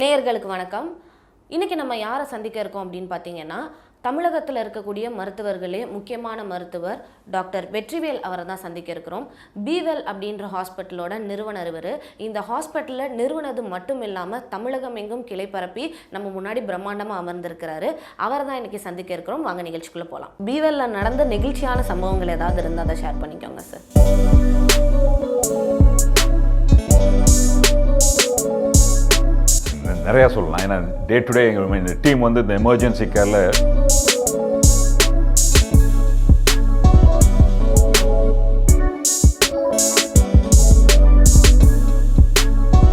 நேயர்களுக்கு வணக்கம். இன்னைக்கு நம்ம யாரை சந்திக்க இருக்கோம் அப்படின்னு பார்த்தீங்கன்னா, தமிழகத்தில் இருக்கக்கூடிய மருத்துவர்களே முக்கியமான மருத்துவர் டாக்டர் வெற்றிவேல் அவரை தான் சந்திக்க இருக்கிறோம். பிவெல் அப்படின்ற ஹாஸ்பிட்டலோட நிறுவனர் இவர். இந்த ஹாஸ்பிட்டலில் நிறுவனது மட்டும் இல்லாமல் தமிழகம் எங்கும் கிளை பரப்பி நம்ம முன்னாடி பிரம்மாண்டமாக அமர்ந்திருக்கிறாரு. அவரை தான் இன்னைக்கு சந்திக்க இருக்கிறோம். வாங்க நிகழ்ச்சிக்குள்ளே போகலாம். பிவெல்ல நடந்த நெகிழ்ச்சியான சம்பவங்கள் ஏதாவது இருந்தால் அதை ஷேர் பண்ணிக்கோங்க சார். நிறையா சொல்லலாம். ஏன்னா டே டு டே எங்கள் டீம் வந்து இந்த எமர்ஜென்சி கேரில்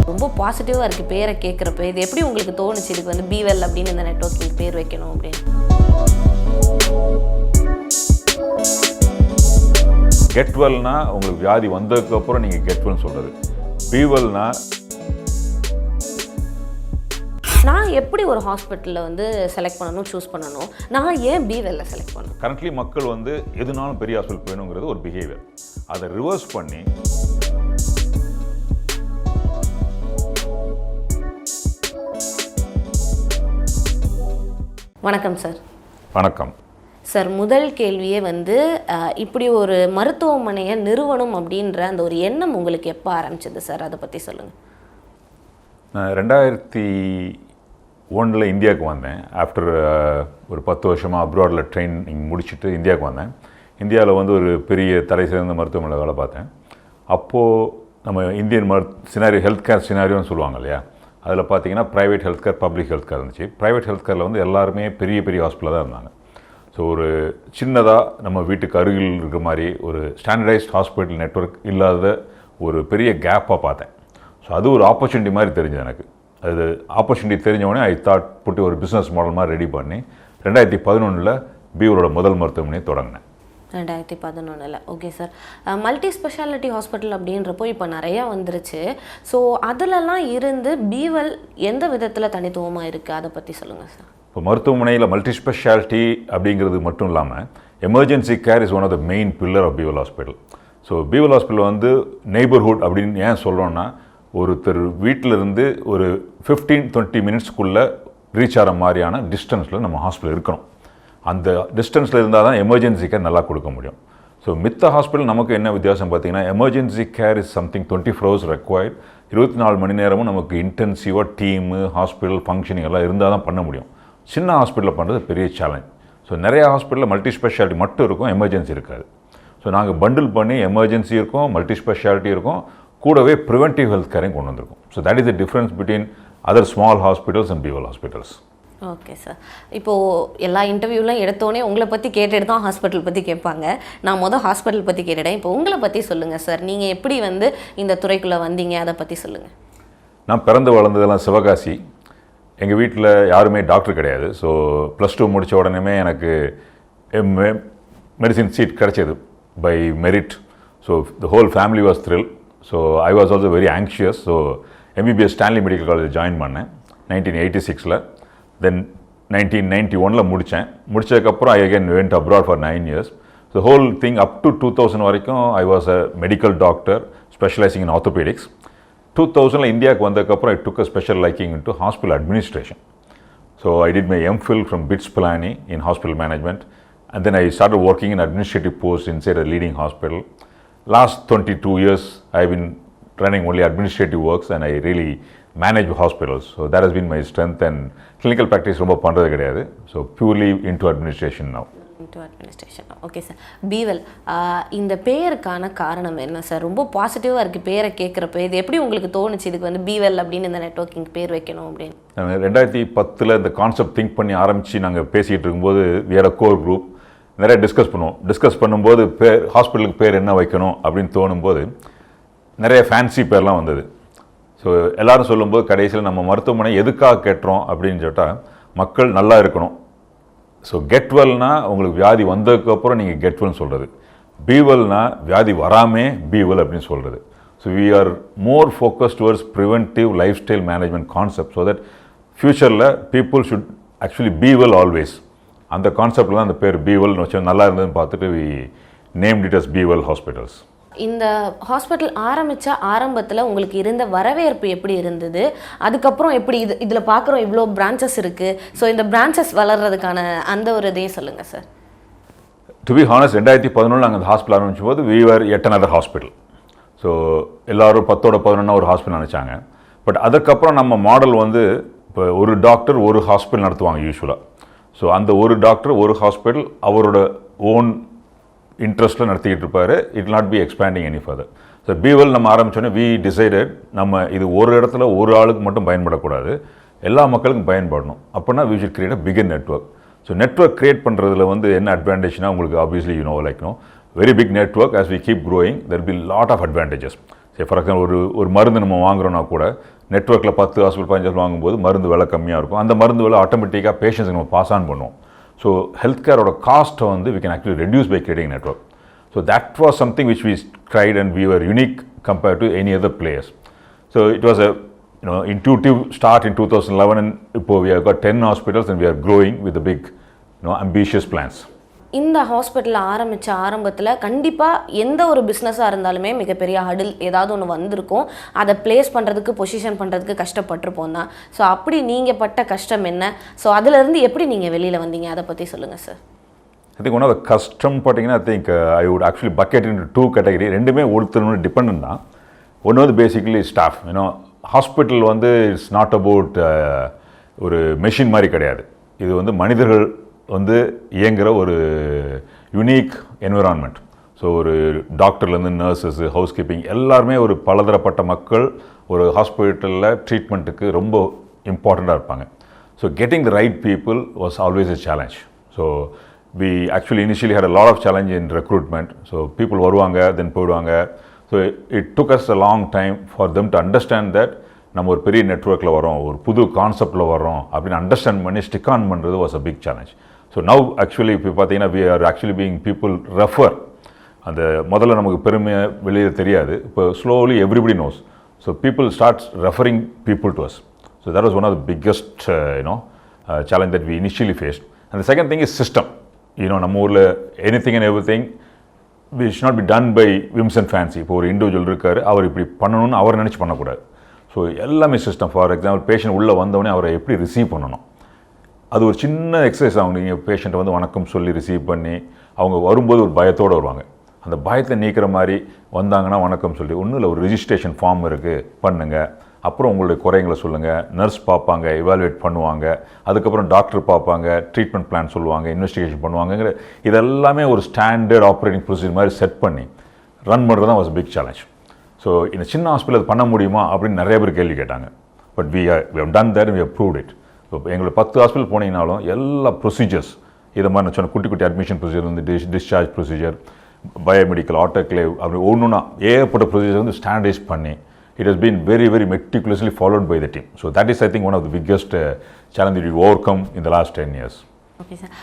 ரொம்ப பாசிட்டிவாக இருக்குது பேரை கேட்குறப்ப. இது எப்படி உங்களுக்கு தோணுச்சு இதுக்கு வந்து பிவெல் அப்படின்னு இந்த நெட்வொர்க்கிங் பேர் வைக்கணும் அப்படின்னு? கெட்வெல்னா உங்களுக்கு வியாதி வந்ததுக்கப்புறம் நீங்கள் கெட்வெல்னு சொல்கிறது. பிவெல்னா நான் எப்படி ஒரு ஹாஸ்பிட்டலில் வந்து செலக்ட் பண்ணணும், சூஸ் பண்ணணும்? நான் ஏன் பிவெல்ல செலக்ட் பண்ணணும்? கரண்ட்லி மக்கள் வந்து எதுனாலும் பெரிய ஹாஸ்பிட்டல் போயணுங்கிறது ஒரு பிஹேவியர். அதை ரிவர்ஸ் பண்ணி வணக்கம் சார். வணக்கம் சார், முதல் கேள்வியே வந்து இப்படி ஒரு மருத்துவமனையை நிறுவனம் அப்படின்ற அந்த ஒரு எண்ணம் உங்களுக்கு எப்போ ஆரம்பிச்சது சார்? அதை பற்றி சொல்லுங்கள். நான் 2001 இந்தியாவுக்கு வந்தேன். ஆஃப்டர் ஒரு 10 வருஷமாக அப்ராடில் ட்ரைனிங் முடிச்சுட்டு இந்தியாவுக்கு வந்தேன். இந்தியாவில் வந்து ஒரு பெரிய தலை சிறந்த மருத்துவமனையில் வேலை பார்த்தேன். அப்போது நம்ம இந்தியன் சினாரியோ ஹெல்த் கேர் சினாரியோன்னு சொல்லுவாங்க இல்லையா, அதில் பார்த்தீங்கன்னா private health care, public health care இருந்துச்சு. ப்ரைவேட் ஹெல்த் கேரில் வந்து எல்லாருமே பெரிய பெரிய ஹாஸ்பிட்டலாக தான் இருந்தாங்க. ஸோ ஒரு சின்னதாக நம்ம வீட்டுக்கு அருகில் இருக்கிற மாதிரி ஒரு ஸ்டாண்டர்டைஸ்ட் ஹாஸ்பிட்டல் நெட்வொர்க் இல்லாத ஒரு பெரிய கேப்பாக பார்த்தேன். ஸோ அது ஒரு ஆப்பர்ச்சுனிட்டி மாதிரி தெரிஞ்சது எனக்கு. அது ஆப்பர்ச்சுனிட்டி தெரிஞ்சவொடனே ஐ தாட் புட்டி ஒரு பிஸ்னஸ் மாடல் மாதிரி ரெடி பண்ணி 2011 பிவலோட முதல் மருத்துவமனையை தொடங்கினேன். 2011. Okay sir. Multi speciality hospital அப்படின்றப்போ இப்போ நிறையா வந்துருச்சு. ஸோ அதிலலாம் இருந்து பிவெல் எந்த விதத்தில் தனித்துவமாக இருக்குது, அதை பற்றி சொல்லுங்கள் சார். இப்போ மருத்துவமனையில் மல்டி ஸ்பெஷாலிட்டி அப்படிங்கிறது மட்டும் இல்லாமல் emergency care is one of the main pillar of Bewell hospital. So Bewell hospital வந்து நெய்பர்ஹுட் அப்படின்னு ஏன் சொல்கிறோன்னா, ஒருத்தர் வீட்டிலிருந்து ஒரு 15-20 மினிட்ஸ்க்குள்ளே ரீச் ஆகிற மாதிரியான டிஸ்டன்ஸில் நம்ம ஹாஸ்பிட்டல் இருக்கணும். அந்த டிஸ்டன்ஸில் இருந்தால் தான் எமர்ஜென்சி கேர் நல்லா கொடுக்க முடியும். ஸோ மித்த ஹாஸ்பிட்டல் நமக்கு என்ன வித்தியாசம் பார்த்தீங்கன்னா, emergency care is something 24 hours required. 24 மணி நேரமும் நமக்கு இன்டென்சிவாக டீமு, ஹாஸ்பிட்டல் ஃபங்க்ஷனிங் எல்லாம் இருந்தால் தான் பண்ண முடியும். சின்ன ஹாஸ்பிட்டலில் பண்ணுறது பெரிய சேலஞ்ச். ஸோ நிறையா ஹாஸ்பிட்டலில் மல்டி ஸ்பெஷாலிட்டி மட்டும் இருக்கும், எமர்ஜென்சி இருக்காது. ஸோ நாங்கள் பண்டில் பண்ணி எமர்ஜென்சி இருக்கும், மல்டி ஸ்பெஷாலிட்டி இருக்கும், கூடவே ப்ரிவென்டிவ் ஹெல்த் கேரையும் கொண்டு வந்திருக்கும். So that is the difference between other small hospitals and Be Well hospitals. Okay sir. இப்போது எல்லா இன்டர்வியூலாம் எடுத்தோடனே உங்களை பற்றி கேட்டுட்டு தான் ஹாஸ்பிட்டல் பற்றி கேட்பாங்க. நான் ஹாஸ்பிட்டல் பற்றி கேட்டுட்டேன். இப்போ உங்களை பற்றி சொல்லுங்கள் சார். நீங்கள் எப்படி வந்து இந்த துறைக்குள்ளே வந்தீங்க, அதை பற்றி சொல்லுங்கள். நான் பிறந்து வளர்ந்ததெல்லாம் சிவகாசி. எங்கள் வீட்டில் யாருமே டாக்டர் கிடையாது. ஸோ +2 முடித்த உடனே எனக்கு மெடிசின் சீட் கிடச்சிது by merit. So the whole family was thrill. So I was also very anxious. So MBBS Stanley medical college join பண்ணேன் 1986. தென் 1991 முடித்தேன். முடித்ததுக்கப்புறம் I again went abroad for 9 years. So whole thing up to 2000 வரைக்கும் I was a medical doctor specialising in orthopaedics. 2000 இந்தியாவுக்கு வந்ததுக்கப்புறம் I took a special liking in to hospital administration. So I did my MPhil from BITS Pilani in hospital management, and then I started working in administrative posts inside a leading hospital. Last 22 years I've been running only administrative works and I really manage hospitals. So that has been my strength, and clinical practice ரொம்ப பண்ணுறது கிடையாது. So purely into administration now. into administration. Okay sir. Be Well இந்த பேருக்கான காரணம் என்ன sir? ரொம்ப பாசிட்டிவாக இருக்குது பேரை கேட்குறப்ப. இது எப்படி உங்களுக்கு தோணுச்சு இதுக்கு வந்து பிவெல் அப்படின்னு இந்த நெட்வொர்க்கிங் பேர் வைக்கணும் அப்படின்னு? 2010 இந்த கான்செப்ட் திங்க் பண்ணி ஆரம்பித்து நாங்கள் பேசிகிட்டு இருக்கும்போது we had a core group. நிறைய டிஸ்கஸ் பண்ணும்போது ஹாஸ்பிட்டலுக்கு பேர் என்ன வைக்கணும் அப்படின்னு தோணும்போது நிறைய ஃபேன்சி பேர்லாம் வந்தது. ஸோ எல்லோரும் சொல்லும்போது கடைசியில் நம்ம மருத்துவமனை எதுக்காக கேட்டுறோம் அப்படின்னு சொல்லிட்டால், மக்கள் நல்லா இருக்கணும். ஸோ கெட்வெல்னா உங்களுக்கு வியாதி வந்ததுக்கப்புறம் நீங்கள் கெட்வெல்னு சொல்கிறது. பிவெல்னா வியாதி வராமே பிவெல் அப்படின்னு சொல்கிறது. So we are more focus towards preventive lifestyle management concept. So that ஃப்யூச்சரில் people should actually Bewell always. அந்த கான்செப்டில் தான் அந்த பேர் பிவெல்னு வச்சு நல்லா இருந்ததுன்னு பார்த்துட்டு we named it as Bewell hospitals. இந்த ஹாஸ்பிட்டல் ஆரம்பத்தில் உங்களுக்கு இருந்த வரவேற்பு எப்படி இருந்தது, அதுக்கப்புறம் எப்படி இதில் பார்க்குறோம் இவ்வளோ பிரான்ச்சஸ் இருக்குது, ஸோ இந்த பிரான்ச்சஸ் வளர்கிறதுக்கான அந்த ஒரு இதையும் சொல்லுங்கள் சார். டு பி ஹானஸ்ட் 2011 நாங்கள் அந்த ஹாஸ்பிட்டல் ஆரம்பிச்சும் போது we were yet another hospital. So எல்லோரும் 10-11 ஒரு ஹாஸ்பிட்டல் நினச்சாங்க. பட் அதுக்கப்புறம் நம்ம மாடல் வந்து இப்போ ஒரு டாக்டர் ஒரு ஹாஸ்பிட்டல் நடத்துவாங்க யூஸ்வலாக. ஸோ அந்த ஒரு டாக்டர் ஒரு ஹாஸ்பிட்டல் அவரோட ஓன் இன்ட்ரெஸ்ட்டில் நடத்திக்கிட்டு இருப்பார். It not be expanding any further. So Bewell நம்ம ஆரம்பித்தோன்னே வி டிசைடட் நம்ம இது ஒரு இடத்துல ஒரு ஆளுக்கு மட்டும் பயன்படக்கூடாது, எல்லா மக்களுக்கும் பயன்படணும். அப்படின்னா we should create a bigger network. So network create பண்ணுறதுல வந்து என்ன அட்வான்டேஜ்னா உங்களுக்கு obviously very big network as we keep growing there will be lot of advantages. சரி, ஃபார் எக்ஸாம்பிள் ஒரு மருந்து நம்ம வாங்குறோன்னா கூட நெட்வொர்க்கில் 10 ஹாஸ்பிட்டல் 15 ஹாஸ்பிட்டல் வாங்கும்போது மருந்து விலை கம்மியாக இருக்கும். அந்த மருந்து விலை ஆட்டோமேட்டிக்காக பேஷண்ட்ஸுக்கு நம்ம பாஸ் ஆன் பண்ணுவோம். ஸோ ஹெல்த் கேரோட காஸ்ட்டை வந்து we can actually reduce by creating a network. So that was something which we tried and we were unique compared to any other players. So it was a intuitive start in 2011 and we have got 10 hospitals and we are growing with the big ambitious plans. இந்த hospital ஆரம்பத்தில் கண்டிப்பாக எந்த ஒரு பிஸ்னஸாக இருந்தாலுமே மிகப்பெரிய ஹடில் ஏதாவது ஒன்று வந்திருக்கும், அதை பிளேஸ் பண்ணுறதுக்கு பொசிஷன் பண்ணுறதுக்கு கஷ்டப்பட்டிருப்போம் தான். ஸோ அப்படி நீங்கள் பட்ட கஷ்டம் என்ன, ஸோ அதிலேருந்து எப்படி நீங்கள் வெளியில் வந்தீங்க, அதை பற்றி சொல்லுங்கள் sir. I think one of the கஷ்டம் பார்த்தீங்கன்னா I would actually bucket into two category. ரெண்டுமே ஒருத்தர் டிபெண்ட் தான். ஒன்று வந்து பேசிக்கலி ஸ்டாஃப். ஹாஸ்பிட்டல் வந்து இட்ஸ் நாட் அபவுட் ஒரு மெஷின் மாதிரி கிடையாது. இது வந்து மனிதர்கள் வந்து இயங்குகிற ஒரு யூனிக் என்விரான்மெண்ட். ஸோ ஒரு டாக்டர்லேருந்து நர்சஸ், ஹவுஸ் கீப்பிங் எல்லாருமே ஒரு பலதரப்பட்ட மக்கள் ஒரு ஹாஸ்பிட்டலில் ட்ரீட்மெண்ட்டுக்கு ரொம்ப இம்பார்ட்டண்ட்டாக இருப்பாங்க. So getting the right people was always a challenge. So we actually initially had a lot of challenge in recruitment. So people வருவாங்க then போயிடுவாங்க. So it took us a long time for them to understand that நம்ம ஒரு பெரிய நெட்வொர்க்கில் வரோம், ஒரு புது கான்செப்டில் வரோம் அப்படின்னு அண்டர்ஸ்டாண்ட் பண்ணி ஸ்டிக் ஆன் பண்ணுறது was a big challenge. So now actually இப்போ பார்த்தீங்கன்னா we are actually being people refer. அந்த முதல்ல நமக்கு பெருமையாக வெளியே தெரியாது, இப்போ slowly everybody knows. So people start referring people to us. So that was one of the biggest challenge that we initially faced. And the second thing is system. நம்ம ஊரில் anything and everything we should not be done by whims and fancy. இப்போ ஒரு individual இருக்கார், அவர் இப்படி பண்ணணும்னு அவர் நினச்சி பண்ணக்கூடாது. So எல்லாமே சிஸ்டம். ஃபார் எக்ஸாம்பிள் பேஷண்ட் உள்ளே வந்தவொடனே அவரை எப்படி ரிசீவ் பண்ணணும், அது ஒரு சின்ன எக்ஸசைஸ். அவங்க நீங்கள் பேஷண்ட்டை வந்து வணக்கம் சொல்லி ரிசீவ் பண்ணி அவங்க வரும்போது ஒரு பயத்தோடு வருவாங்க. அந்த பயத்தை நீக்கிற மாதிரி வந்தாங்கன்னா வணக்கம் சொல்லி ஒன்றும் இல்லை, ஒரு ரிஜிஸ்ட்ரேஷன் ஃபார்ம் இருக்குது பண்ணுங்கள், அப்புறம் உங்களுடைய குறைங்களை சொல்லுங்கள், நர்ஸ் பார்ப்பாங்க, எவாலுவேட் பண்ணுவாங்க, அதுக்கப்புறம் டாக்டர் பார்ப்பாங்க, ட்ரீட்மெண்ட் பிளான் சொல்லுவாங்க, இன்வெஸ்டிகேஷன் பண்ணுவாங்கங்கிற இதெல்லாமே ஒரு ஸ்டாண்டர்ட் ஆப்ரேட்டிங் ப்ரொசீஜர் மாதிரி செட் பண்ணி ரன் பண்ணுறது தான் வாஸ் பிக் சேலஞ்ச். ஸோ இந்த சின்ன ஹாஸ்பிட்டல் பண்ண முடியுமா அப்படின்னு நிறைய பேர் கேள்வி கேட்டாங்க. But we have done that and we have proved it. So எங்களை 10 ஹாஸ்பிட்டல் போனீங்கனாலும் எல்லா ப்ரொசீஜர்ஸ் இதை மாதிரி நான் சொன்ன குட்டி குட்டி அட்மிஷன் ப்ரொசீஜர் வந்து டிஸ்சார்ஜ் ப்ரொசீஜர், பயோமெடிக்கல், ஆட்டோக்ளேவ் அப்படி ஒன்றுனா ஏகப்பட்ட ப்ரொசீஜர் வந்து ஸ்டாண்டர்டைஸ் பண்ணி it has been very, very meticulously followed by the team. So that is, I think, one of the biggest challenge that we've overcome in the last 10 years. Okay sir.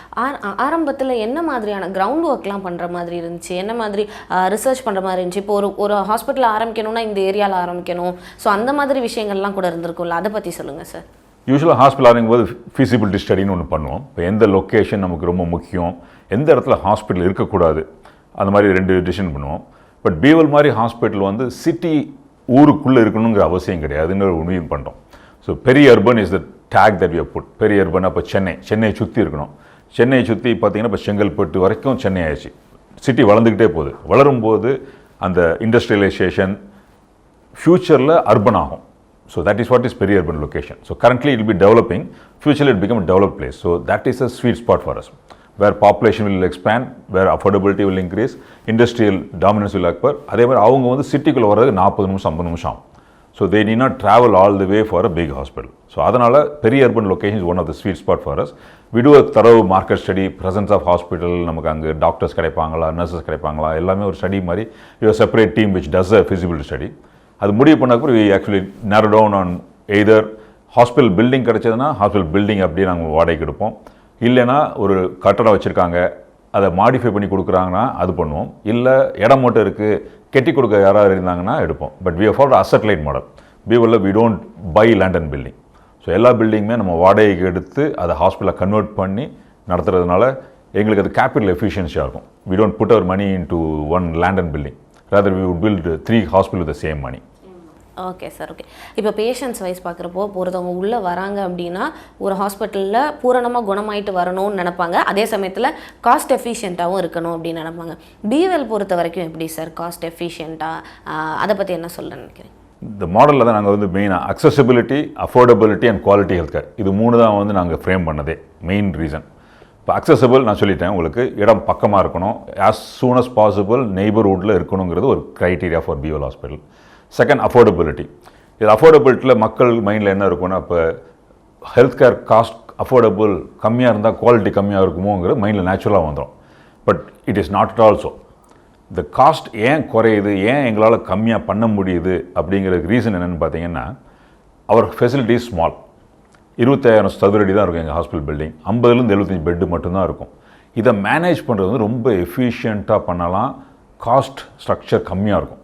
ஆரம்பத்தில் என்ன மாதிரியான ground ஒர்க்லாம் பண்ணுற மாதிரி இருந்துச்சு, என்ன மாதிரி ரிசர்ச் பண்ணுற மாதிரி இருந்துச்சு? இப்போ ஒரு ஹாஸ்பிட்டல் ஆரம்பிக்கணும்னா இந்த ஏரியாவில் ஆரம்பிக்கணும், ஸோ அந்த மாதிரி விஷயங்கள்லாம் கூட இருந்திருக்கும்ல, அதை பற்றி சொல்லுங்கள் சார். யூஸ்வலாக ஹாஸ்பிட்டல் ஆரம்பிக்கும் போது ஃபீசிபிலிட்டி ஸ்டடின்னு ஒன்று பண்ணுவோம். இப்போ எந்த லொக்கேஷன் நமக்கு ரொம்ப முக்கியம், எந்த இடத்துல ஹாஸ்பிட்டல் இருக்கக்கூடாது, அந்த மாதிரி 2 டிசிஷன் பண்ணுவோம். பட் பீவல் மாதிரி ஹாஸ்பிட்டல் வந்து சிட்டி ஊருக்குள்ளே இருக்கணுங்கிற அவசியம் கிடையாதுன்னு ஒரு முடிவு பண்ணுறோம். So periurban is the tag that we have put. Periurban அப்போ சென்னையை சுற்றி இருக்கணும். சென்னையை சுற்றி பார்த்தீங்கன்னா இப்போ செங்கல்பட்டு வரைக்கும் சென்னை ஆயிடுச்சு. சிட்டி வளர்ந்துக்கிட்டே போகுது. வளரும்போது அந்த இண்டஸ்ட்ரியலைசேஷன் ஃப்யூச்சரில் அர்பன் ஆகும். So that is what is பெரிய urban location. So currently it be developing, ஃப்யூச்சரில் it become develop place. So that is a sweet spot for us. where population will expand, where affordability will increase, industrial dominance will occur. அதே மாதிரி அவங்க வந்து சிட்டிக்குள்ளே வர்றது 40 நிமிஷம் 50 நிமிஷம் ஆகும். So they need not travel all the way for a big hospital. So அதனால் பெரிய urban location is one of the sweet spot for us. We do a thorough market study, presence of hospital, நமக்கு அங்கே doctors கிடைப்பாங்களா, nurses கிடைப்பாங்களா, எல்லாமே ஒரு study மாதிரி. We have a separate team which does a feasibility study. அது முடிவு பண்ணக்கப்புறம் we actually narrow down on either hospital building கிடைச்சதுன்னா hospital building அப்படியே நாங்கள் வாடகைக்கு எடுப்போம். இல்லைனா ஒரு கட்டடம் வச்சுருக்காங்க, அதை மாடிஃபை பண்ணி கொடுக்குறாங்கன்னா அது பண்ணுவோம். இல்லை இடம் மட்டும் இருக்குது, கெட்டி கொடுக்க யாராவது இருந்தாங்கன்னா எடுப்போம். But we follow asset light model. பீவலில் we don't buy land and building. So எல்லா பில்டிங்குமே நம்ம வாடகைக்கு எடுத்து அதை ஹாஸ்பிட்டலை கன்வெர்ட் பண்ணி நடத்துறதுனால எங்களுக்கு அது கேபிட்டல் எஃபிஷியன்சியாக இருக்கும். We don't put our money into one land and building. rather we would build 3 hospitals with the same money. Okay sir. Okay, இப்போ பேஷண்ட்ஸ் வைஸ் பார்க்குறப்போ ஒருத்தவங்க உள்ளே வராங்க அப்படின்னா ஒரு ஹாஸ்பிட்டலில் பூரணமாக குணமாயிட்டு வரணும்னு நினைப்பாங்க, அதே சமயத்தில் காஸ்ட் எஃபிஷியண்ட்டாகவும் இருக்கணும் அப்படின்னு நினைப்பாங்க. பிவெல் பொறுத்த வரைக்கும் எப்படி சார் காஸ்ட் எஃபிஷியண்ட்டாக, அதை பற்றி என்ன சொல்ல நினைக்கிறேன்? இந்த மாடலில் தான் நாங்கள் வந்து மெயினாக accessibility, affordability and quality health care, இது 3 தான் வந்து நாங்கள் ஃப்ரேம் பண்ணதே மெயின் ரீசன். இப்போ அக்சசபிள் நான் சொல்லிட்டேன், உங்களுக்கு இடம் பக்கமாக இருக்கணும், ஆஸ் சூன் அஸ் பாசிபிள் நெய்பர்ஹுட்டில் இருக்கணுங்கிறது ஒரு criteria for Be Well hospital. Second, affordability. இது அஃபோர்டபிலிட்டியில் மக்கள் மைண்டில் என்ன இருக்குன்னா, இப்போ ஹெல்த் கேர் காஸ்ட் அஃபோர்டபுள் கம்மியாக இருந்தால் குவாலிட்டி கம்மியாக இருக்குமோங்கிறது மைண்டில் நேச்சுரலாக வந்துடும். But it is not at also. இந்த காஸ்ட் ஏன் குறையுது, ஏன் எங்களால் கம்மியாக பண்ண முடியுது அப்படிங்கிறதுக்கு ரீசன் என்னென்னு பார்த்தீங்கன்னா, அவர் ஃபெசிலிட்டி ஸ்மால். 25,000 சதுரடி தான் இருக்கும் எங்கள் ஹாஸ்பிட்டல் பில்டிங். 50லேருந்து 75 பெட்டு மட்டும்தான் இருக்கும். இதை மேனேஜ் பண்ணுறது வந்து ரொம்ப எஃபிஷியண்ட்டாக பண்ணலாம், காஸ்ட் ஸ்ட்ரக்சர் கம்மியாக இருக்கும்.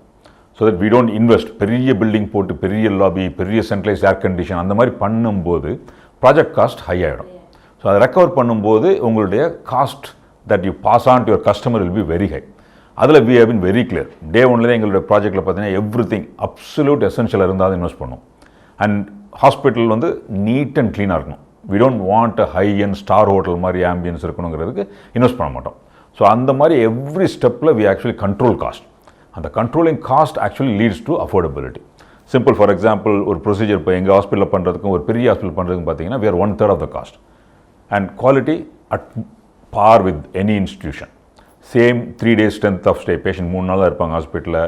So that we don't invest, பெரிய பில்டிங் போட்டு பெரிய லாபி, பெரிய சென்ட்ரலைஸ்ட் ஏர் கண்டிஷன் அந்த மாதிரி பண்ணும்போது ப்ராஜெக்ட் காஸ்ட் ஹை ஆகிடும். ஸோ அதை ரெக்கவர் பண்ணும்போது உங்களுடைய cost that you pass on to your customer will be very high. அதில் we have been very clear. Day ஒன்லேயே எங்களுடைய ப்ராஜெக்ட்டில் பார்த்தீங்கன்னா எவ்ரிதிங் அப்சல்யூட் எசென்ஷியல் இருந்தால் இன்வெஸ்ட் பண்ணும். அண்ட் ஹாஸ்பிட்டல் வந்து நீட் அண்ட் க்ளீனாக இருக்கணும். We don't want a high end star hotel மாதிரி ஆம்பியன்ஸ் இருக்கணுங்கிறதுக்கு இன்வெஸ்ட் பண்ண மாட்டோம். ஸோ அந்த மாதிரி எவ்ரி ஸ்டெப்பில் வி ஆக்சுவலி கண்ட்ரோல் காஸ்ட். அந்த controlling cost actually leads to affordability. Simple, for example ஒரு ப்ரொசீஜர் இப்போ எங்கள் ஹாஸ்பிட்டலில் பண்ணுறதுக்கும் ஒரு பெரிய ஹாஸ்பிட்டல் பண்ணுறதுக்கும் பார்த்தீங்கன்னா we are 1/3 of the cost and quality at par with any institution. Same 3 days strength of stay, patient 3 நாள் தான் இருப்பாங்க ஹாஸ்பிட்டலில்,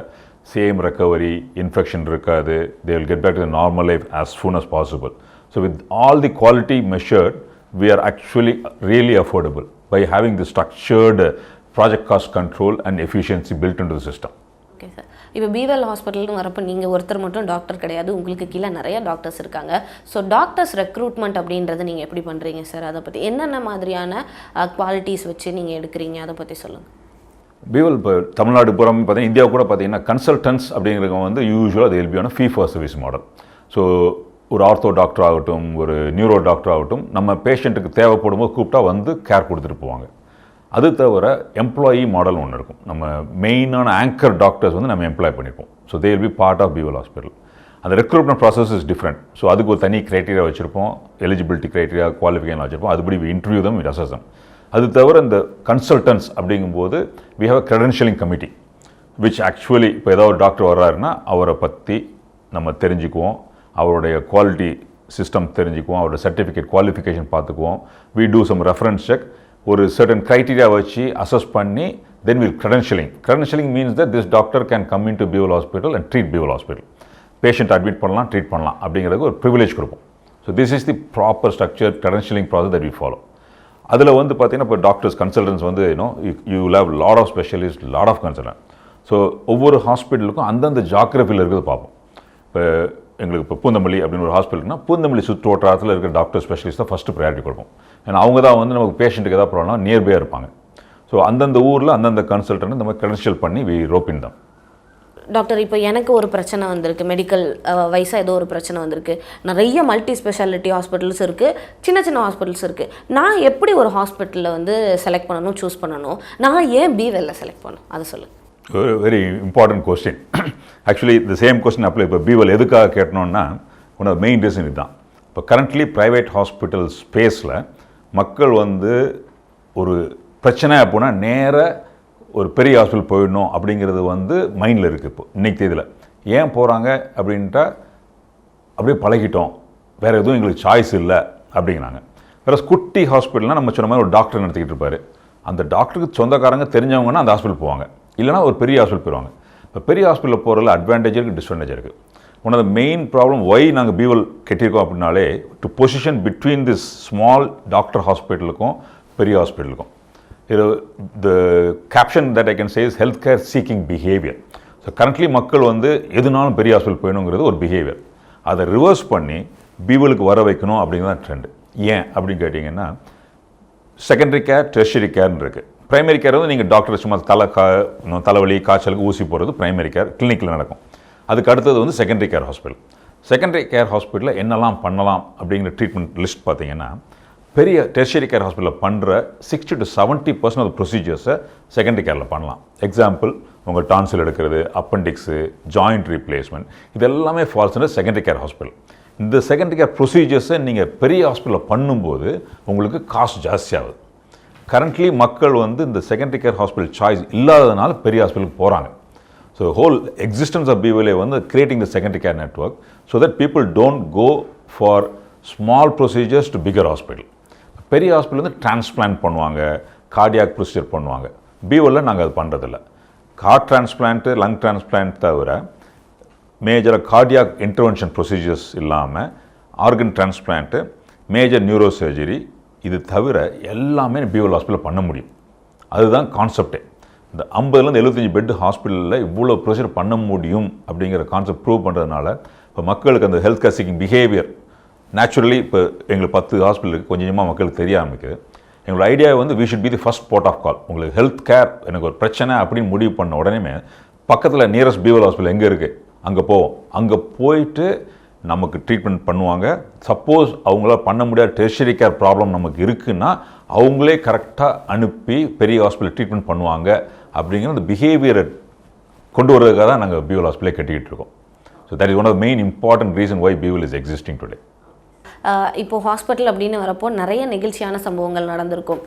சேம் ரெக்கவரி, இன்ஃபெக்ஷன் இருக்காது, they will get back to the normal life as soon as possible. So with all the quality measured, we are actually really affordable by having the structured project cost control and efficiency built into the system. Okay sir. இப்போ பிவெல் ஹாஸ்பிட்டல்னு வரப்போ நீங்கள் ஒருத்தர் மட்டும் doctor கிடையாது, உங்களுக்கு கீழே நிறைய doctors இருக்காங்க. ஸோ டாக்டர்ஸ் ரெக்ரூட்மெண்ட் அப்படின்றத நீங்கள் எப்படி பண்ணுறீங்க சார்? அதை பற்றி என்னென்ன மாதிரியான குவாலிட்டிஸ் வச்சு நீங்கள் எடுக்கிறீங்க, அதை பற்றி சொல்லுங்கள். பிவெல் இப்போ தமிழ்நாடு புறம் பார்த்தீங்கன்னா இந்தியா கூட பார்த்தீங்கன்னா கன்சல்டன்ட்ஸ் அப்படிங்கிறவங்க வந்து யூஸ்வலாக அது எல்பியான fee for service model. So ஒரு ஆர்த்தோ டாக்டர் ஆகட்டும், ஒரு நியூரோ டாக்டர் ஆகட்டும், நம்ம பேஷண்ட்டுக்கு தேவைப்படும் போது கூப்பிட்டா வந்து கேர் கொடுத்துட்டு போவாங்க. அது தவிர எம்ப்ளாயி மாடல் ஒன்று இருக்கும். நம்ம மெயினான ஆங்கர் டாக்டர்ஸ் வந்து நம்ம எம்ப்ளாய் பண்ணியிருப்போம். So they will be part of Bewell hospital. அந்த recruitment process is different. So அதுக்கு ஒரு தனி க்ரைட்டீரியா வச்சுருப்போம், எலிஜிபிலிட்டி க்ரைட்டீரியா, குவாலிஃபிகேஷன் வச்சுருப்போம். அதுபடி இன்டர்வியூ தான் அசஸ். அது தவிர இந்த கன்சல்டன்ட்ஸ் அப்படிங்கும்போது we have a credentialing committee which actually இப்போ ஏதாவது ஒரு டாக்டர் வர்றாருன்னா அவரை பற்றி நம்ம தெரிஞ்சுக்குவோம், அவருடைய குவாலிட்டி சிஸ்டம் தெரிஞ்சுக்குவோம், அவரோட சர்டிஃபிகேட் குவாலிஃபிகேஷன் பார்த்துக்குவோம். We do some reference check, ஒரு சர்டன் க்ரைட்டீரியா வச்சு அசஸ் பண்ணி then will credentialing. Credentialing means that this doctor can come in to Bewell hospital and treat Bewell hospital. Patient admit பண்ணலாம், treat பண்ணலாம் அப்படிங்கிறதுக்கு ஒரு privilege கொடுப்போம். So this is the proper structure credentialing process that we follow. அதில் வந்து பார்த்தீங்கன்னா இப்போ doctors consultants வந்து you have lot of specialist, lot of consultant. So ஒவ்வொரு ஹாஸ்பிட்டலுக்கும் அந்தந்த ஜாகிரபியில் இருக்கிறது பார்ப்போம். இப்போ எங்களுக்கு இப்போ பூந்தமல்லி அப்படின்னு ஒரு ஹாஸ்பிட்டல்னா பூந்தமல்லி சுற்று வட்டாரத்தில் இருக்கிற டாக்டர் ஸ்பெஷலிஸ்ட் தான் ஃபஸ்ட்டு ப்ரையாரிட்டி கொடுப்போம். ஏன்னா அவங்க தான் வந்து நமக்கு பேஷண்ட்டுக்கு எதாவது ப்ராப்ளம்னா நியர்பையாக இருப்பாங்க. ஸோ அந்தந்த ஊரில் அந்தந்த கன்சல்டன்ட் இந்த மாதிரி க்ரெடென்ஷியல் பண்ணி வி ரோப்பின் தான். டாக்டர், இப்போ எனக்கு ஒரு பிரச்சனை வந்திருக்கு, மெடிக்கல் வைஸாக ஏதோ ஒரு பிரச்சனை வந்திருக்கு, நிறைய மல்டி ஸ்பெஷாலிட்டி ஹாஸ்பிட்டல்ஸ் இருக்குது, சின்ன சின்ன ஹாஸ்பிட்டல்ஸ் இருக்குது. நான் எப்படி ஒரு ஹாஸ்பிட்டலில் வந்து செலக்ட் பண்ணணும், சூஸ் பண்ணணும்? நான் ஏன் பிவெல்ல செலக்ட் பண்ணணும், அதை சொல்லுங்கள். Very important question. ஆக்சுவலி இந்த சேம் கொஸ்டின் அப்ளை இப்போ பிவெல் எதுக்காக கேட்டணும்னா ஒன் ஆஃப் மெயின் ரீசன் இதுதான். இப்போ கரண்ட்லி ப்ரைவேட் ஹாஸ்பிட்டல் ஸ்பேஸில் மக்கள் வந்து ஒரு பிரச்சனை அப்படின்னா நேராக ஒரு பெரிய ஹாஸ்பிட்டல் போயிடணும் அப்படிங்கிறது வந்து மைண்டில் இருக்குது. இப்போ இன்றைக்கி தேதியில் ஏன் போகிறாங்க அப்படின்ட்டா அப்படியே பழகிட்டோம், வேறு எதுவும் எங்களுக்கு சாய்ஸ் இல்லை அப்படிங்கிறாங்க. வேறு குட்டி ஹாஸ்பிட்டல்னால் நம்ம சொன்ன மாதிரி ஒரு டாக்டர் நடத்திக்கிட்டு இருப்பார், அந்த டாக்டருக்கு சொந்தக்காரங்க தெரிஞ்சவங்கன்னா அந்த ஹாஸ்பிட்டல் போவாங்க, இல்லைனா ஒரு பெரிய ஹாஸ்பிட்டல் போயிடுவாங்க. இப்போ பெரிய ஹாஸ்பிட்டலில் போகிறதுல அட்வான்டேஜ் இருக்குது, டிஸ்அட்வான்டேஜ் இருக்குது. One of the main problem why நாங்கள் பிவெல் கட்டியிருக்கோம் அப்படின்னாலே to position between this small doctor ஹாஸ்பிட்டலுக்கும் பெரிய ஹாஸ்பிட்டலுக்கும். இது the caption that I can say is health care seeking behaviour. So currently மக்கள் வந்து எதுனாலும் பெரிய ஹாஸ்பிட்டல் போயணுங்கிறது ஒரு பிஹேவியர். அதை ரிவர்ஸ் பண்ணி பிவெலுக்கு வர வைக்கணும் அப்படிங்கிறது தான் ட்ரெண்டு. ஏன் அப்படின்னு கேட்டிங்கன்னா செகண்டரி கேர், டெர்ஷரி கேர்னு இருக்குது. ப்ரைமரி கேர் வந்து நீங்கள் டாக்டர் சும்மா தலைவலி காய்ச்சலுக்கு ஊசி போடுறது ப்ரைமரி கேர், கிளினிக்கில் நடக்கும். அதுக்கு அடுத்தது வந்து secondary care hospital. Secondary care ஹாஸ்பிட்டலில் என்னெல்லாம் பண்ணலாம் அப்படிங்கிற ட்ரீட்மெண்ட் லிஸ்ட் பார்த்தீங்கன்னா பெரிய டெர்ஷரி கேர் ஹாஸ்பிட்டலில் பண்ணுற 60 to 70% ஆஃப் ப்ரொசீஜர்ஸை செகண்டரி கேரில் பண்ணலாம். எக்ஸாம்பிள் உங்கள் டான்சில் எடுக்கிறது, அப்பெண்டிக்ஸு, ஜாயிண்ட் ரீப்ளேஸ்மெண்ட், இதெல்லாமே falls in secondary care hospital. இந்த செகண்டரி கேர் ப்ரொசீஜர்ஸை நீங்கள் பெரிய ஹாஸ்பிட்டலில் பண்ணும்போது உங்களுக்கு காஸ்ட் ஜாஸ்தியாகுது. கரண்ட்லி மக்கள் வந்து இந்த செகண்டரி கேர் ஹாஸ்பிட்டல் சாய்ஸ் இல்லாததுனால பெரிய ஹாஸ்பிட்டலுக்கு போகிறாங்க. So whole existence of BWL வந்து creating the secondary care network so that people don't go for small procedures to bigger hospital. பெரிய ஹாஸ்பிட்டல் வந்து டிரான்ஸ்பிளான்ட் பண்ணுவாங்க, கார்டியாக் ப்ரொசீஜர் பண்ணுவாங்க. BWL நாங்கள் அது பண்ணுறதில்ல. ஹார்ட் டிரான்ஸ்பிளான்ட்டு, லங் டிரான்ஸ்பிளான்ட் தவிர மேஜராக கார்டியாக் இன்டர்வென்ஷன் ப்ரொசீஜர்ஸ் இல்லாமல் organ transplant, major neuro surgery, இது தவிர எல்லாமே BWL ஹாஸ்பிட்டலில் பண்ண முடியும். அதுதான் கான்செப்டே. இந்த 50லேருந்து 75 பெட் ஹாஸ்பிட்டலில் இவ்வளோ ப்ரொசீஜர் பண்ண முடியும் அப்படிங்கிற கான்செப்ட் ப்ரூவ் பண்ணுறதுனால இப்போ மக்களுக்கு அந்த health care seeking behaviour naturally இப்போ எங்களுக்கு 10 ஹாஸ்பிட்டலுக்கு கொஞ்சமாக மக்களுக்கு தெரிய ஆரம்பிக்குது. எங்களோட ஐடியா வந்து we should be the first port of call. உங்களுக்கு ஹெல்த் கேர் எனக்கு ஒரு பிரச்சனை அப்படின்னு முடிவு பண்ண உடனே பக்கத்தில் நியரஸ்ட் BWL ஹாஸ்பிட்டல் எங்கே இருக்குது அங்கே போவோம். அங்கே போயிட்டு நமக்கு ட்ரீட்மெண்ட் பண்ணுவாங்க. சப்போஸ் அவங்களால பண்ண முடியாத டெர்ஷரி கேர் ப்ராப்ளம் நமக்கு இருக்குன்னா அவங்களே கரெக்டாக அனுப்பி பெரிய ஹாஸ்பிட்டல் ட்ரீட்மெண்ட் பண்ணுவாங்க. அப்படிங்கிற அந்த பிஹேவியரை கொண்டு வரதுக்காக தான் நாங்கள் BWL ஹாஸ்பிட்டலே கட்டிக்கிட்டு இருக்கோம். So that is one of the main important reason why BWL is existing today. இப்போது ஹாஸ்பிட்டல் அப்படின்னு வரப்போ நிறைய நெகிழ்ச்சியான சம்பவங்கள் நடந்திருக்கும்.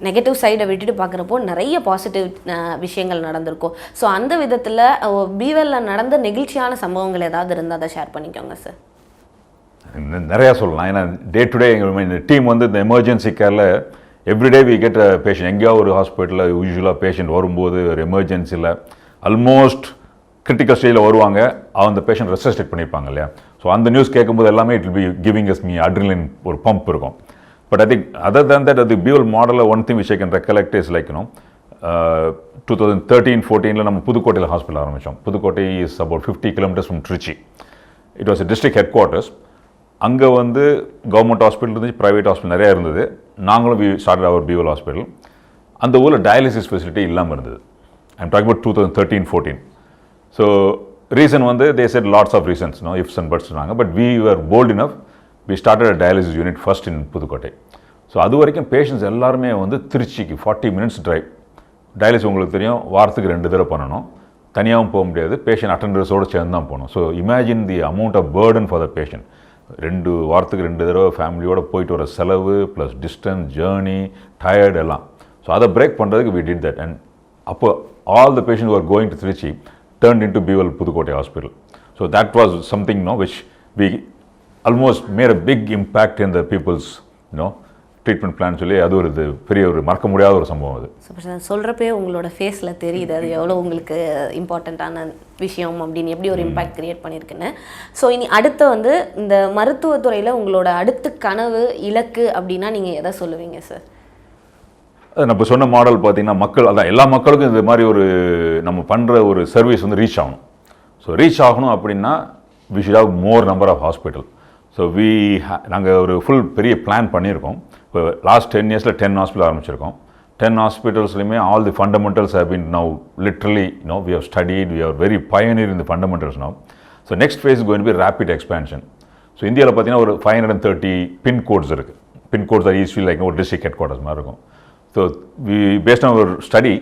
நெகட்டிவ் சைடை விட்டுட்டு பார்க்குறப்போ நிறைய பாசிட்டிவ் விஷயங்கள் நடந்திருக்கும். ஸோ அந்த விதத்தில் BWL நடந்த நெகிழ்ச்சியான சம்பவங்கள் ஏதாவது இருந்தால் அதை ஷேர் பண்ணிக்கோங்க சார். நிறையா சொல்லலாம். ஏன்னா டே டு டே எங்கள் டீம் வந்து இந்த எமர்ஜென்சி கேரில் every day we get a patient. எங்கேயாவது ஒரு ஹாஸ்பிட்டலில் யூஸ்வலாக பேஷண்ட் வரும்போது ஒரு எமர்ஜென்சியில் ஆல்மோஸ்ட் கிரிட்டிக்கல் ஸ்டேஜில் வருவாங்க. அந்த பேஷண்ட் ரெசஸ்டேட் பண்ணியிருப்பாங்க இல்லையா. ஸோ அந்த நியூஸ் கேட்கும்போது எல்லாமே it will be giving us me adrenaline ஒரு பம்ப் இருக்கும். But I think other than that அது BWL மாடலில் one thing which I can recollect is like 2013-14 நம்ம புதுக்கோட்டையில் ஹாஸ்பிட்டல் ஆரம்பித்தோம். Pudukkottai is about 50 kilometres from Trichy. It was a district headquarters. அங்கே வந்து கவர்மெண்ட் ஹாஸ்பிட்டல் இருந்துச்சு, ப்ரைவேட் ஹாஸ்பிட்டல் நிறையா இருந்தது. நாங்களும் ஸ்டார்டட் அவர் BWL ஹாஸ்பிட்டல். அந்த ஊரில் டயாலிசிஸ் ஃபெசிலிட்டி இல்லாமல் இருந்தது. I'm talking about 2013-14. So reason வந்து they said lots of reasons, no ifs and buts சொன்னாங்க. But we were bold enough, we started a dialysis unit first in Pudukkottai. So அது வரைக்கும் patients எல்லாருமே வந்து திருச்சிக்கு 40 மினிட்ஸ் ட்ரைவ். டயாலிசிஸ் உங்களுக்கு தெரியும், வாரத்துக்கு 2 தடவை பண்ணணும். தனியாகவும் போக முடியாது, பேஷண்ட் அட்டண்டர்ஸோடு சேர்ந்து தான் போகணும். So imagine the amount of burden for the patient. வாரத்துக்கு 2 தடவை ஃபேமிலியோடு போயிட்டு வர செலவு ப்ளஸ் டிஸ்டன்ஸ், ஜேர்னி, டயர்டு எல்லாம். ஸோ அதை பிரேக் பண்ணுறதுக்கு வி டிட் தட். அண்ட் அப்போ all the patient are going to Trichy turned into BWL Pudukkottai Hospital. So that was something, which we almost made a big impact in the people's, treatment plan சொல்லி அது ஒரு பெரிய ஒரு மறக்க முடியாத ஒரு சம்பவம். அது சொல்கிறப்பே உங்களோட ஃபேஸில் தெரியுது அது எவ்வளோ உங்களுக்கு இம்பார்ட்டண்ட்டான விஷயம் அப்படின்னு, எப்படி ஒரு இம்பேக்ட் க்ரியேட் பண்ணியிருக்குன்னு. ஸோ இனி அடுத்து வந்து இந்த மருத்துவத்துறையில் உங்களோட அடுத்த கனவு, இலக்கு அப்படின்னா நீங்கள் எதை சொல்லுவீங்க சார்? நம்ம சொன்ன மாடல் பார்த்திங்கன்னா மக்கள், அதான் எல்லா மக்களுக்கும் இந்த மாதிரி ஒரு நம்ம பண்ணுற ஒரு சர்வீஸ் வந்து ரீச் ஆகணும். ஸோ ரீச் ஆகணும் அப்படின்னா we should have more number of hospital. So நாங்கள் ஒரு ஃபுல் பெரிய பிளான் பண்ணியிருக்கோம். இப்போ லாஸ்ட் 10 இயர்ஸில் 10 ஹாஸ்பிட்டல் ஆரம்பிச்சிருக்கோம். 10 ஹாஸ்பிட்டல்ஸ்லையுமே all the fundamentals have been now literally we have studied, we are very pioneer in the fundamentals now. So next phase going to be rapid expansion. So இந்தியாவில் பார்த்தீங்கன்னா ஒரு 530 pincodes இருக்குது. Pincodes are east like ஒரு district headquarters மாதிரி இருக்கும். So, based on our study,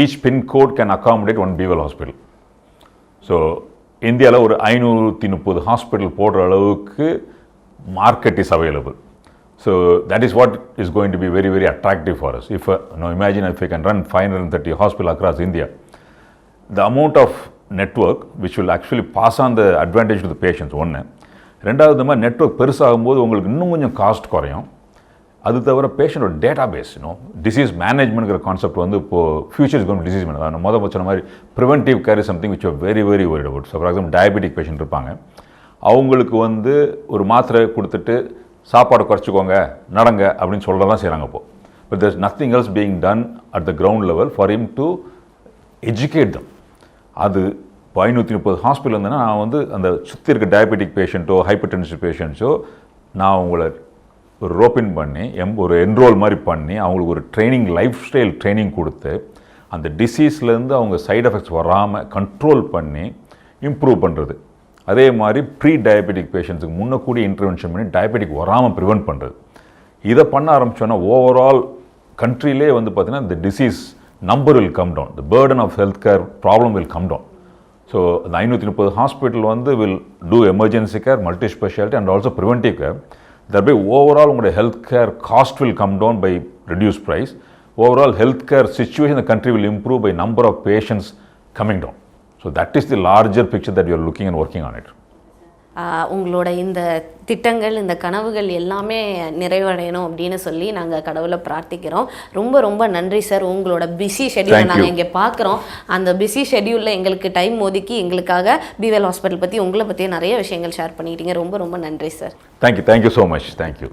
each pin code can accommodate one BWL hospital. So, இந்தியாவில் ஒரு 530 hospital போடுற அளவுக்கு market is available. So, that is what is going to be very, very attractive for us. Imagine if we can run 530 hospitals across India. The amount of network which will actually pass on the advantage to the patients, ஒன்று. ரெண்டாவது, இந்த மாதிரி network பெருசாகும்போது உங்களுக்கு இன்னும் கொஞ்சம் cost குறையும். அது தவிர பேஷண்டோட டேட்டா பேஸ், டிசீஸ் மேனேஜ்மெண்ட்ங்கிற கான்செப்ட் வந்து இப்போது future is going disease manage. முதல் சொன்ன மாதிரி preventive care is something which are very very worried about. So for example diabetic patient இருப்பாங்க, அவங்களுக்கு வந்து ஒரு மாத்திரை கொடுத்துட்டு சாப்பாடு குறைச்சிக்கோங்க, நடங்க அப்படின்னு சொல்லலாம் செய்கிறாங்க இப்போது. But there is nothing else being done at the ground level for him to educate them. அது 530 ஹாஸ்பிட்டல் இருந்தேன்னா நான் வந்து அந்த சுற்றி இருக்க டயபெட்டிக் பேஷண்ட்டோ ஹைப்பர் டென்சிவ் பேஷண்ட்ஸோ நான் உங்களை ஒரு ரோப்பின் பண்ணி ஒரு என்ரோல் மாதிரி பண்ணி அவங்களுக்கு ஒரு ட்ரைனிங், லைஃப் ஸ்டைல் ட்ரைனிங் கொடுத்து அந்த டிசீஸ்லேருந்து அவங்க சைட் எஃபெக்ட்ஸ் வராமல் கண்ட்ரோல் பண்ணி இம்ப்ரூவ் பண்ணுறது. அதே மாதிரி ப்ரீ டயபெட்டிக் பேஷண்ட்ஸுக்கு முன்னக்கூடி இன்டர்வென்ஷன் பண்ணி டயபெட்டிக் வராமல் ப்ரிவென்ட் பண்ணுறது. இதை பண்ண ஆரம்பித்தோன்னா ஓவரால் கண்ட்ரிலே வந்து பார்த்திங்கன்னா இந்த disease number will come down. The burden of healthcare problem will come down. So, the 530 hospital will do emergency care, multi-specialty and also preventive care. Thereby, overall, healthcare cost will come down by reduced price. Overall, healthcare situation in the country will improve by number of patients coming down. So, that is the larger picture that you are looking and working on it. உங்களோட இந்த திட்டங்கள் இந்த கனவுகள் எல்லாமே நிறைவடையணும் அப்படின்னு சொல்லி நாங்கள் கடவுளை பிரார்த்திக்கிறோம். ரொம்ப ரொம்ப நன்றி சார். உங்களோட பிஸி ஷெட்யூலை நாங்கள் இங்கே பார்க்குறோம். அந்த பிஸி ஷெட்யூலில் எங்களுக்கு டைம் ஒதுக்கி எங்களுக்காக BeWell ஹாஸ்பிட்டல் பற்றி உங்களை பற்றி நிறைய விஷயங்கள் ஷேர் பண்ணிக்கிட்டீங்க. ரொம்ப ரொம்ப நன்றி sir. Thank you so much. Thank you.